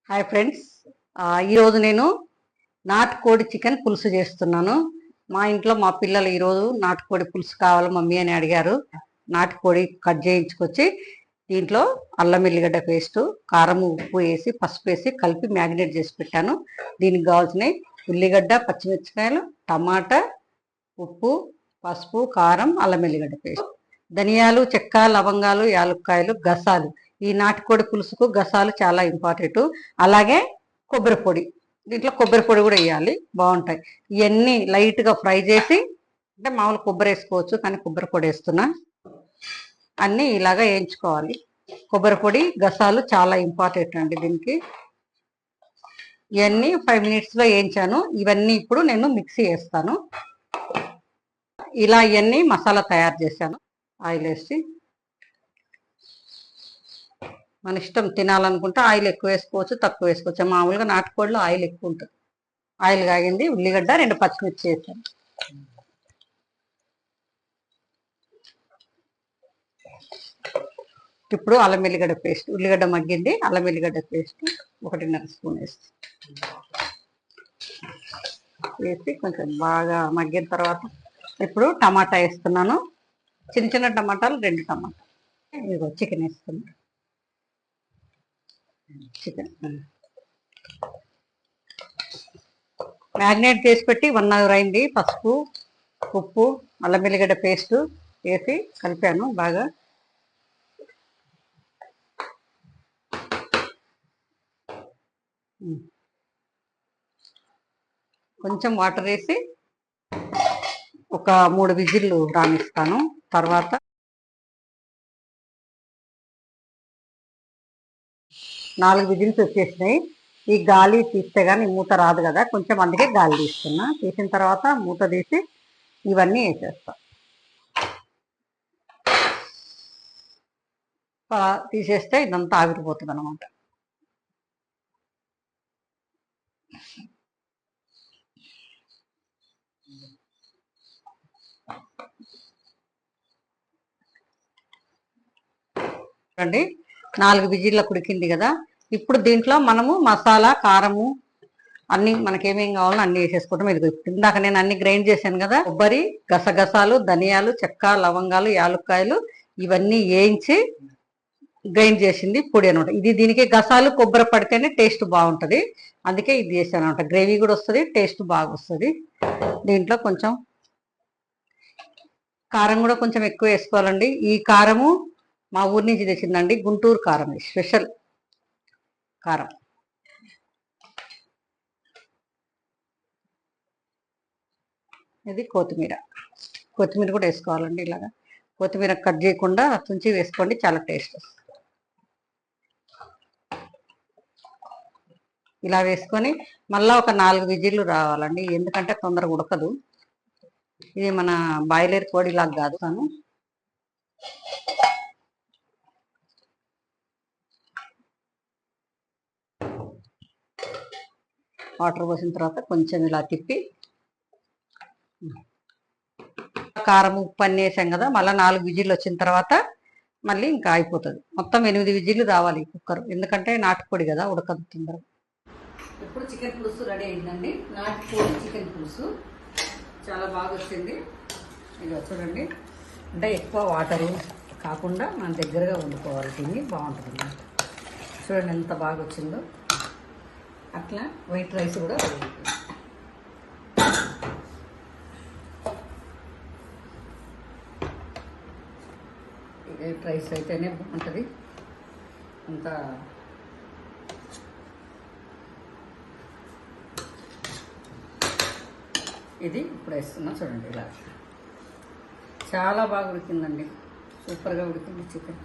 Hi friends, ఈరోజు నేను నాటుకోడి చికెన్ పులుసు చేస్తున్నాను. మా ఇంట్లో మా పిల్లలు ఈరోజు నాటుకోడి పులుసు కావాలి మమ్మీ అని అడిగారు. నాటుకోడి కట్ చేయించుకొచ్చి దీంట్లో అల్లం ఎల్లిగడ్డ పేస్టు, కారం, ఉప్పు వేసి పసుపు వేసి కలిపి మ్యాగ్నేట్ చేసి పెట్టాను. దీనికి కావాల్సినవి ఉల్లిగడ్డ, పచ్చిమిరపకాయలు, టమాటా, ఉప్పు, పసుపు, కారం, అల్లం ఎల్లిగడ్డ పేస్ట్, ధనియాలు, చెక్క, లవంగాలు, యాలక్కాయలు, గసాలు. ఈ నాటుకోడి పులుసుకు గసాలు చాలా ఇంపార్టెంట్. అలాగే కొబ్బరి పొడి, దీంట్లో కొబ్బరి పొడి కూడా వేయాలి, బాగుంటాయి. ఇవన్నీ లైట్గా ఫ్రై చేసి, అంటే మామూలు కొబ్బరి వేసుకోవచ్చు కానీ కొబ్బరి పొడి వేస్తున్నా. అన్నీ ఇలాగా వేయించుకోవాలి. కొబ్బరి పొడి, గసాలు చాలా ఇంపార్టెంట్ అండి దీనికి. ఇవన్నీ 5 minutesలో వేయించాను. ఇవన్నీ ఇప్పుడు నేను మిక్సీ వేస్తాను. ఇలా ఇవన్నీ మసాలా తయారు చేశాను. ఆయిల్ వేసి, మన ఇష్టం, తినాలనుకుంటే ఆయిల్ ఎక్కువ వేసుకోవచ్చు, తక్కువ వేసుకోవచ్చు. మామూలుగా నాటుకోడిలో ఆయిల్ ఎక్కువ ఉంటుంది. ఆయిల్ కాగింది, ఉల్లిగడ్డ 2 పచ్చిమిర్చి వేసాను. ఇప్పుడు అల్లం ఎల్లిగడ్డ పేస్ట్, ఉల్లిగడ్డ మగ్గింది, అల్లం ఎల్లిగడ్డ పేస్ట్ 1.5 స్పూన్ వేసి కొంచెం బాగా మగ్గిన తర్వాత ఇప్పుడు టమాటా వేస్తున్నాను. చిన్న చిన్న టమాటాలు 2 టమాటా. ఇదిగో చికెన్ వేస్తున్నాను. చికెన్ మ్యాగ్నేట్ చేసి పెట్టి 1 hour అయింది. పసుపు, ఉప్పు, అల్లం వెల్లిగడ్డ పేస్ట్ వేసి కలిపాను బాగా. కొంచెం వాటర్ వేసి ఒక 3 విజిల్లు రానిస్తాను. తర్వాత 4 విజిల్స్ వచ్చేసినాయి. ఈ గాలి తీస్తే కానీ మూత రాదు కదా, కొంచెం అందుకే గాలి తీస్తున్నా. తీసిన తర్వాత మూత తీసి ఇవన్నీ వేసేస్తా. తీసేస్తే ఇదంతా ఆవిరిపోతుంది అనమాట. చూడండి, 4 విజిల్లకు ఉడికింది కదా. ఇప్పుడు దీంట్లో మనము మసాలా, కారము అన్ని మనకేమేం కావాలో అన్ని వేసేసుకోవటం. ఇది ఇందాక నేను అన్ని గ్రైండ్ చేశాను కదా, కొబ్బరి, గసగసాలు, ధనియాలు, చెక్క, లవంగాలు, యాలక్కాయలు ఇవన్నీ వేయించి గ్రైండ్ చేసింది పొడి అనమాట. ఇది దీనికి గసాలు, కొబ్బరి పడితేనే టేస్ట్ బాగుంటుంది. అందుకే ఇది చేశాను అనమాట. గ్రేవీ కూడా వస్తుంది, టేస్ట్ బాగా వస్తుంది. దీంట్లో కొంచెం కారం కూడా కొంచెం ఎక్కువ వేసుకోవాలండి. ఈ కారము మా ఊరి నుంచి తెచ్చిందండి, గుంటూరు కారం, స్పెషల్ కారం. ఇది కొత్తిమీర కూడా వేసుకోవాలండి. ఇలాగా కొత్తిమీర కట్ చేయకుండా తుంచి వేసుకోండి, చాలా టేస్ట్ వస్తుంది. ఇలా వేసుకొని మళ్ళీ ఒక 4 విజిల్లు రావాలండి, ఎందుకంటే తొందరగా ఉడకదు. ఇది మన బాయిలర్ కోడిలాగా కాదు కాను. వాటర్ పోసిన తర్వాత కొంచెం ఇలా తిప్పి, కారం, ఉప్పు అన్నీ వేసాం కదా, మళ్ళీ 4 విజిల్లు వచ్చిన తర్వాత మళ్ళీ ఇంకా అయిపోతుంది. మొత్తం 8 విజిల్లు రావాలి కుక్కర్, ఎందుకంటే నాటుకోడి కదా, ఉడకదు తొందరగా. ఇప్పుడు చికెన్ పులుసు రెడీ అయిందండి. నాటుకోడి చికెన్ పులుసు చాలా బాగా వచ్చింది. ఇక చూడండి, అంటే ఎక్కువ వాటరు కాకుండా మన దగ్గరగా వండుకోవాలి, దీన్ని బాగుంటుంది. చూడండి ఎంత బాగా వచ్చిందో. అట్లా వైట్ రైస్ కూడా వైట్ రైస్ అయితేనే బాగుంటుంది. అంత ఇది ఇప్పుడు వేస్తున్నా చూడండి. ఇలా చాలా బాగా ఉడికిందండి, సూపర్గా ఉడికింది చికెన్.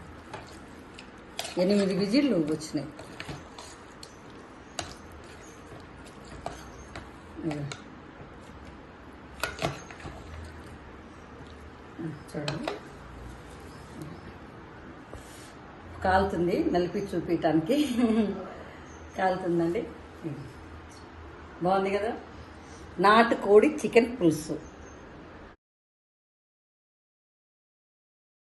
8 విజిల్లు వచ్చినాయి. చూడండి, కాలుతుంది, నలిపి చూపించడానికి కాలుతుందండి. బాగుంది కదా నాటుకోడి చికెన్ పులుసు.